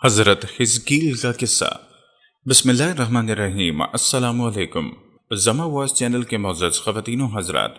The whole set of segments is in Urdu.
حضرت حزقیل کا قصہ۔ بسم اللہ الرحمن الرحیم۔ السلام علیکم۔ زما وائس چینل کے معزز خواتین و حضرات،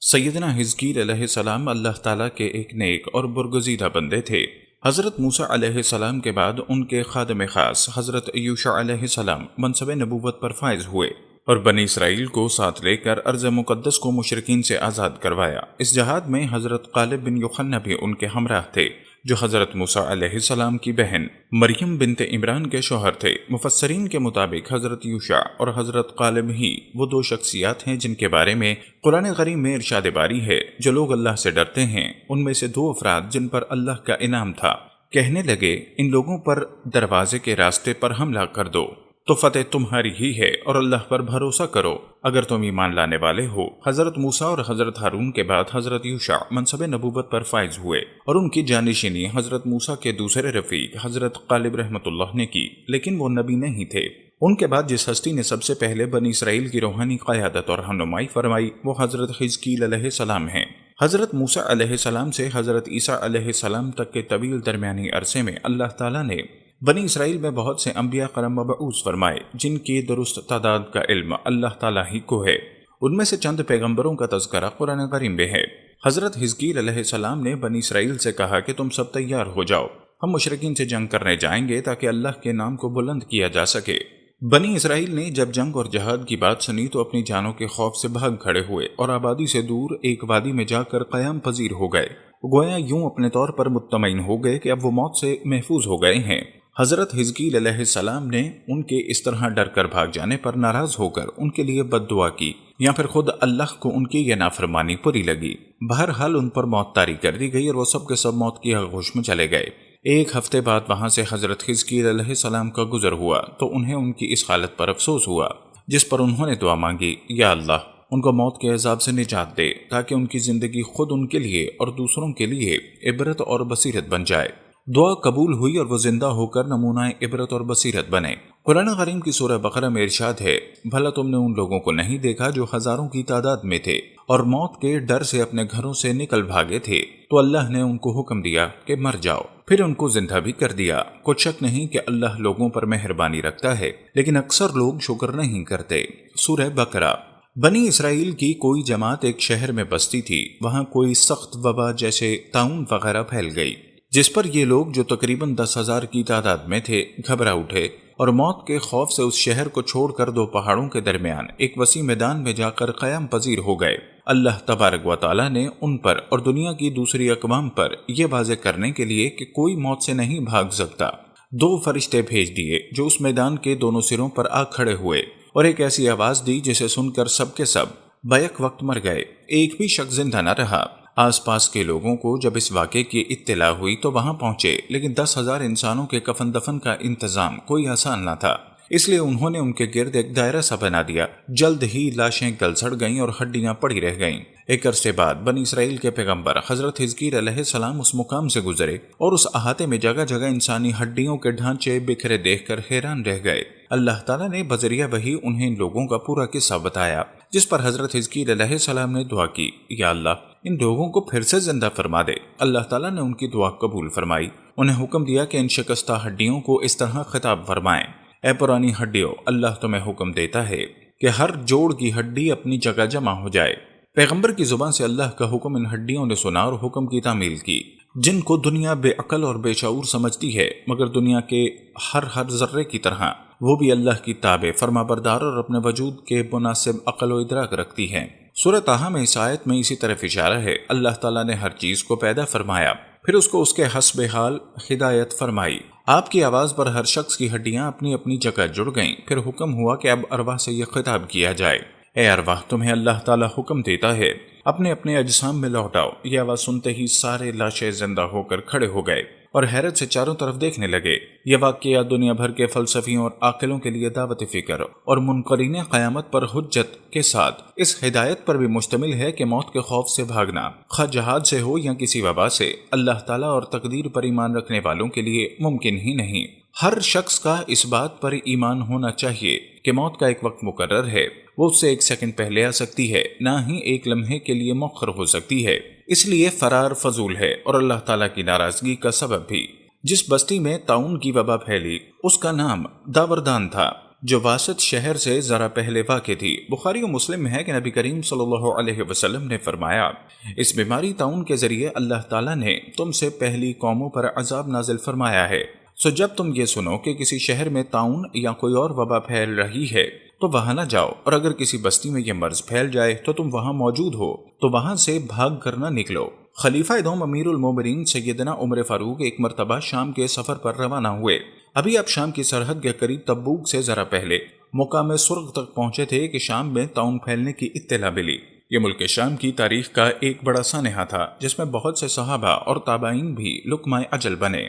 سیدنا حزقیل علیہ السلام اللہ تعالیٰ کے ایک نیک اور برگزیدہ بندے تھے۔ حضرت موسیٰ علیہ السلام کے بعد ان کے خادم خاص حضرت یوشع علیہ السلام منصب نبوت پر فائز ہوئے اور بنی اسرائیل کو ساتھ لے کر ارض مقدس کو مشرکین سے آزاد کروایا۔ اس جہاد میں حضرت غالب بن یوحنا بھی ان کے ہمراہ تھے، جو حضرت موسیٰ علیہ السلام کی بہن مریم بنت عمران کے شوہر تھے۔ مفسرین کے مطابق حضرت یوشع اور حضرت غالب ہی وہ دو شخصیات ہیں جن کے بارے میں قرآن کریم میں ارشاد باری ہے، جو لوگ اللہ سے ڈرتے ہیں ان میں سے دو افراد جن پر اللہ کا انعام تھا، کہنے لگے ان لوگوں پر دروازے کے راستے پر حملہ کر دو تو فتح تمہاری ہی ہے، اور اللہ پر بھروسہ کرو اگر تم ایمان لانے والے ہو۔ حضرت موسیٰ اور حضرت ہارون کے بعد حضرت یوشع منصب نبوت پر فائز ہوئے اور ان کی جانشینی حضرت موسیٰ کے دوسرے رفیق حضرت غالب رحمۃ اللہ نے کی، لیکن وہ نبی نہیں تھے۔ ان کے بعد جس ہستی نے سب سے پہلے بنی اسرائیل کی روحانی قیادت اور رہنمائی فرمائی وہ حضرت حزقیل علیہ السلام ہیں۔ حضرت موسیٰ علیہ السلام سے حضرت عیسیٰ علیہ السلام تک کے طویل درمیانی عرصے میں اللہ تعالیٰ نے بنی اسرائیل میں بہت سے انبیاء کرم مبعوث فرمائے، جن کی درست تعداد کا علم اللہ تعالیٰ ہی کو ہے۔ ان میں سے چند پیغمبروں کا تذکرہ قرآن کریم میں ہے۔ حضرت حزقیل علیہ السلام نے بنی اسرائیل سے کہا کہ تم سب تیار ہو جاؤ، ہم مشرکین سے جنگ کرنے جائیں گے تاکہ اللہ کے نام کو بلند کیا جا سکے۔ بنی اسرائیل نے جب جنگ اور جہاد کی بات سنی تو اپنی جانوں کے خوف سے بھاگ کھڑے ہوئے اور آبادی سے دور ایک وادی میں جا کر قیام پذیر ہو گئے، گویا یوں اپنے طور پر مطمئن ہو گئے کہ اب وہ موت سے محفوظ ہو گئے ہیں۔ حضرت حزقیل علیہ السلام نے ان کے اس طرح ڈر کر بھاگ جانے پر ناراض ہو کر ان کے لیے بد دعا کی، یا پھر خود اللہ کو ان کی یہ نافرمانی بری لگی۔ بہرحال ان پر موت طاری کر دی گئی اور وہ سب کے سب موت کی آغوش میں چلے گئے۔ ایک ہفتے بعد وہاں سے حضرت حزقیل علیہ السلام کا گزر ہوا تو انہیں ان کی اس حالت پر افسوس ہوا، جس پر انہوں نے دعا مانگی، یا اللہ ان کو موت کے عذاب سے نجات دے تاکہ ان کی زندگی خود ان کے لیے اور دوسروں کے لیے عبرت اور بصیرت بن جائے۔ دعا قبول ہوئی اور وہ زندہ ہو کر نمونہ عبرت اور بصیرت بنے۔ قرآن کریم کی سورہ بقرہ میں ارشاد ہے، بھلا تم نے ان لوگوں کو نہیں دیکھا جو ہزاروں کی تعداد میں تھے اور موت کے ڈر سے اپنے گھروں سے نکل بھاگے تھے، تو اللہ نے ان کو حکم دیا کہ مر جاؤ، پھر ان کو زندہ بھی کر دیا۔ کچھ شک نہیں کہ اللہ لوگوں پر مہربانی رکھتا ہے، لیکن اکثر لوگ شکر نہیں کرتے۔ سورہ بقرہ۔ بنی اسرائیل کی کوئی جماعت ایک شہر میں بستی تھی، وہاں کوئی سخت وبا جیسے طاعون وغیرہ پھیل گئی، جس پر یہ لوگ جو تقریباً 10,000 کی تعداد میں تھے گھبرا اٹھے اور موت کے خوف سے اس شہر کو چھوڑ کر دو پہاڑوں کے درمیان ایک وسیع میدان میں جا کر قیام پذیر ہو گئے۔ اللہ تبارک و تعالیٰ نے ان پر اور دنیا کی دوسری اقوام پر یہ واضح کرنے کے لیے کہ کوئی موت سے نہیں بھاگ سکتا، دو فرشتے بھیج دیے جو اس میدان کے دونوں سروں پر آ کھڑے ہوئے اور ایک ایسی آواز دی جسے سن کر سب کے سب بیک وقت مر گئے، ایک بھی شخص زندہ نہ رہا۔ آس پاس کے لوگوں کو جب اس واقعے کی اطلاع ہوئی تو وہاں پہنچے، لیکن 10,000 انسانوں کے کفن دفن کا انتظام کوئی آسان نہ تھا، اس لیے انہوں نے ان کے گرد ایک دائرہ سا بنا دیا۔ جلد ہی لاشیں گل سڑ گئیں اور ہڈیاں پڑی رہ گئیں۔ ایک عرصے بعد بنی اسرائیل کے پیغمبر حضرت حزقیل علیہ السلام اس مقام سے گزرے اور اس احاطے میں جگہ جگہ انسانی ہڈیوں کے ڈھانچے بکھرے دیکھ کر حیران رہ گئے۔ اللہ تعالیٰ نے بذریعہ وحی انہیں ان لوگوں کا پورا قصہ بتایا، جس پر حضرت حزقیل علیہ السلام نے دعا کی، یا اللہ ان لوگوں کو پھر سے زندہ فرما دے۔ اللہ تعالیٰ نے ان کی دعا قبول فرمائی، انہیں حکم دیا کہ ان شکستہ ہڈیوں کو اس طرح خطاب فرمائیں، اے پرانی ہڈیوں، اللہ تمہیں حکم دیتا ہے کہ ہر جوڑ کی ہڈی اپنی جگہ جمع ہو جائے۔ پیغمبر کی زبان سے اللہ کا حکم ان ہڈیوں نے سنا اور حکم کی تعمیل کی، جن کو دنیا بے عقل اور بے شعور سمجھتی ہے، مگر دنیا کے ہر ذرے کی طرح وہ بھی اللہ کی تابع فرما بردار اور اپنے وجود کے مناسب عقل و ادراک رکھتی ہے۔ سورہ طٰہٰ میں اس آیت میں اسی طرف اشارہ ہے۔ اللہ تعالیٰ نے ہر چیز کو پیدا فرمایا، پھر اس کو اس کے حسب حال ہدایت فرمائی۔ آپ کی آواز پر ہر شخص کی ہڈیاں اپنی اپنی جگہ جڑ گئیں، پھر حکم ہوا کہ اب ارواح سے یہ خطاب کیا جائے، اے ارواح تمہیں اللہ تعالیٰ حکم دیتا ہے اپنے اپنے اجسام میں لوٹ آؤ۔ یہ آواز سنتے ہی سارے لاشیں زندہ ہو کر کھڑے ہو گئے اور حیرت سے چاروں طرف دیکھنے لگے۔ یہ واقعہ دنیا بھر کے فلسفیوں اور عاقلوں کے لیے دعوت فکر اور منکرین قیامت پر حجت کے ساتھ اس ہدایت پر بھی مشتمل ہے کہ موت کے خوف سے بھاگنا، خواہ جہاد سے ہو یا کسی وبا سے، اللہ تعالیٰ اور تقدیر پر ایمان رکھنے والوں کے لیے ممکن ہی نہیں۔ ہر شخص کا اس بات پر ایمان ہونا چاہیے کہ موت کا ایک وقت مقرر ہے، وہ اس سے ایک سیکنڈ پہلے آ سکتی ہے، نہ ہی ایک لمحے کے لیے مؤخر ہو سکتی ہے، اس لیے فرار فضول ہے اور اللہ تعالیٰ کی ناراضگی کا سبب بھی۔ جس بستی میں طاعون کی وبا پھیلی اس کا نام داوردان تھا، جو واسط شہر سے ذرا پہلے واقع تھی۔ بخاری و مسلم میں ہے کہ نبی کریم صلی اللہ علیہ وسلم نے فرمایا، اس بیماری طاعون کے ذریعے اللہ تعالیٰ نے تم سے پہلی قوموں پر عذاب نازل فرمایا ہے۔ سو جب تم یہ سنو کہ کسی شہر میں طاعون یا کوئی اور وبا پھیل رہی ہے تو وہاں نہ جاؤ، اور اگر کسی بستی میں یہ مرض پھیل جائے تو تم وہاں موجود ہو تو وہاں سے بھاگ کر نہ نکلو۔ خلیفہ دوم امیر المومنین سیدنا عمر فاروق ایک مرتبہ شام کے سفر پر روانہ ہوئے۔ ابھی آپ شام کی سرحد کے قریب تبوک سے ذرا پہلے مقام سرخ تک پہنچے تھے کہ شام میں طاعون پھیلنے کی اطلاع ملی۔ یہ ملک شام کی تاریخ کا ایک بڑا سانحہ تھا جس میں بہت سے صحابہ اور تابعین بھی لقمہ اجل بنے۔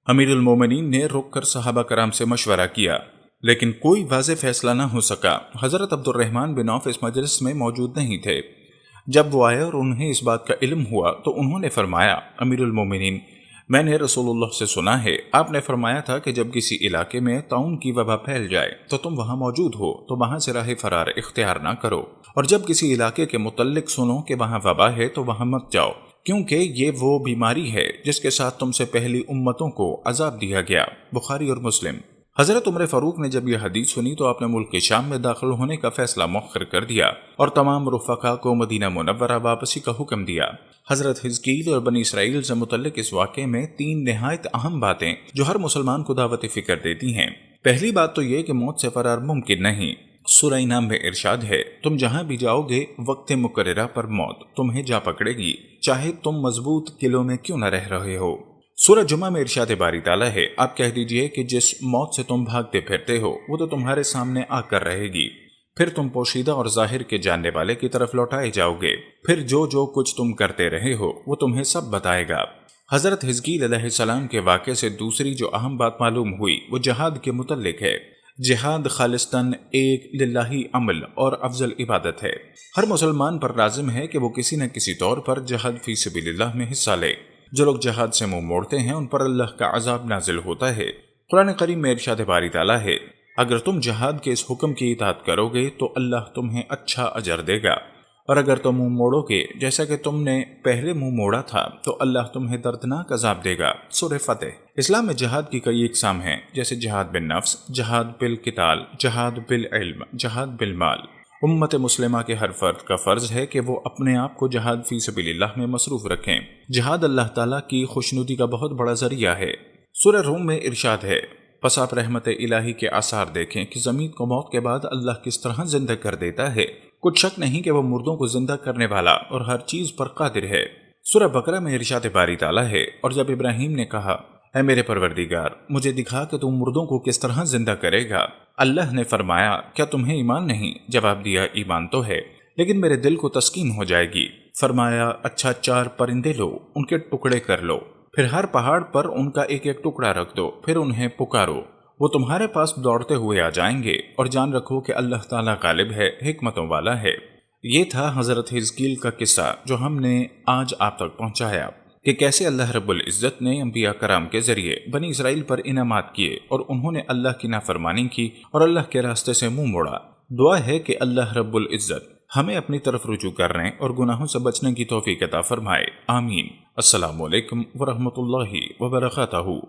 امیر المومنین نے رک کر صحابہ کرام سے مشورہ کیا، لیکن کوئی واضح فیصلہ نہ ہو سکا۔ حضرت عبد الرحمن بن عوف اس مجلس میں موجود نہیں تھے۔ جب وہ آئے اور انہیں اس بات کا علم ہوا تو انہوں نے فرمایا، امیر المومنین، میں نے رسول اللہ سے سنا ہے، آپ نے فرمایا تھا کہ جب کسی علاقے میں طاعون کی وبا پھیل جائے تو تم وہاں موجود ہو تو وہاں سے راہ فرار اختیار نہ کرو، اور جب کسی علاقے کے متعلق سنو کہ وہاں وبا ہے تو وہاں مت جاؤ، کیونکہ یہ وہ بیماری ہے جس کے ساتھ تم سے پہلی امتوں کو عذاب دیا گیا۔ بخاری اور مسلم۔ حضرت عمر فاروق نے جب یہ حدیث سنی تو آپ نے ملک شام میں داخل ہونے کا فیصلہ مؤخر کر دیا اور تمام رفقا کو مدینہ منورہ واپسی کا حکم دیا۔ حضرت حزقیل اور بنی اسرائیل سے متعلق اس واقعے میں 3 نہایت اہم باتیں جو ہر مسلمان کو دعوت فکر دیتی ہیں۔ پہلی بات تو یہ کہ موت سے فرار ممکن نہیں۔ سورہ انعام میں ارشاد ہے، تم جہاں بھی جاؤ گے وقت مقررہ پر موت تمہیں جا پکڑے گی، چاہے تم مضبوط قلعوں میں کیوں نہ رہ رہے ہو۔ سورہ جمعہ میں ارشاد باری تعالیٰ ہے، آپ کہہ دیجئے کہ جس موت سے تم بھاگتے پھرتے ہو وہ تو تمہارے سامنے آ کر رہے گی، پھر تم پوشیدہ اور ظاہر کے جاننے والے کی طرف لوٹائے جاؤ گے، پھر جو کچھ تم کرتے رہے ہو وہ تمہیں سب بتائے گا۔ حضرت حزقیل علیہ السلام کے واقعے سے دوسری جو اہم بات معلوم ہوئی وہ جہاد کے متعلق ہے۔ جہاد خالصتاً ایک للہی عمل اور افضل عبادت ہے۔ ہر مسلمان پر لازم ہے کہ وہ کسی نہ کسی طور پر جہاد فی سبیل اللہ میں حصہ لے۔ جو لوگ جہاد سے منہ موڑتے ہیں ان پر اللہ کا عذاب نازل ہوتا ہے۔ قرآن کریم میں ارشاد باری تعالیٰ ہے، اگر تم جہاد کے اس حکم کی اطاعت کرو گے تو اللہ تمہیں اچھا اجر دے گا، اور اگر تم منہ موڑو گے جیسا کہ تم نے پہلے منہ موڑا تھا تو اللہ تمہیں دردناک عذاب دے گا۔ سورہ فتح۔ اسلام میں جہاد کی کئی اقسام ہیں، جیسے جہاد بالنفس، جہاد بالقتال، جہاد بالعلم، جہاد بالمال۔ امت مسلمہ کے ہر فرد کا فرض ہے کہ وہ اپنے آپ کو جہاد فی سبیل اللہ میں مصروف رکھیں۔ جہاد اللہ تعالیٰ کی خوشنودی کا بہت بڑا ذریعہ ہے۔ سورہ روم میں ارشاد ہے، پس آپ رحمت الہی کے آثار دیکھیں کہ زمین کو موت کے بعد اللہ کس طرح زندہ کر دیتا ہے، کچھ شک نہیں کہ وہ مردوں کو زندہ کرنے والا اور ہر چیز پر قادر ہے۔ سورہ بقرہ میں ارشاد باری تعالیٰ ہے، اور جب ابراہیم نے کہا، اے میرے پروردگار، مجھے دکھا کہ تم مردوں کو کس طرح زندہ کرے گا، اللہ نے فرمایا، کیا تمہیں ایمان نہیں؟ جواب دیا، ایمان تو ہے، لیکن میرے دل کو تسکین ہو جائے گی۔ فرمایا، اچھا 4 پرندے لو، ان کے ٹکڑے کر لو، پھر ہر پہاڑ پر ان کا ایک ایک ٹکڑا رکھ دو، پھر انہیں پکارو، وہ تمہارے پاس دوڑتے ہوئے آ جائیں گے، اور جان رکھو کہ اللہ تعالیٰ غالب ہے، حکمتوں والا ہے۔ یہ تھا حضرت حزقیل کا قصہ جو ہم نے آج آپ تک پہنچایا کہ کیسے اللہ رب العزت نے انبیاء کرام کے ذریعے بنی اسرائیل پر انعامات کیے اور انہوں نے اللہ کی نافرمانی کی اور اللہ کے راستے سے منہ موڑا۔ دعا ہے کہ اللہ رب العزت ہمیں اپنی طرف رجوع کرنے اور گناہوں سے بچنے کی توفیق عطا فرمائے، آمین۔ السلام علیکم ورحمۃ اللہ وبرکاتہ۔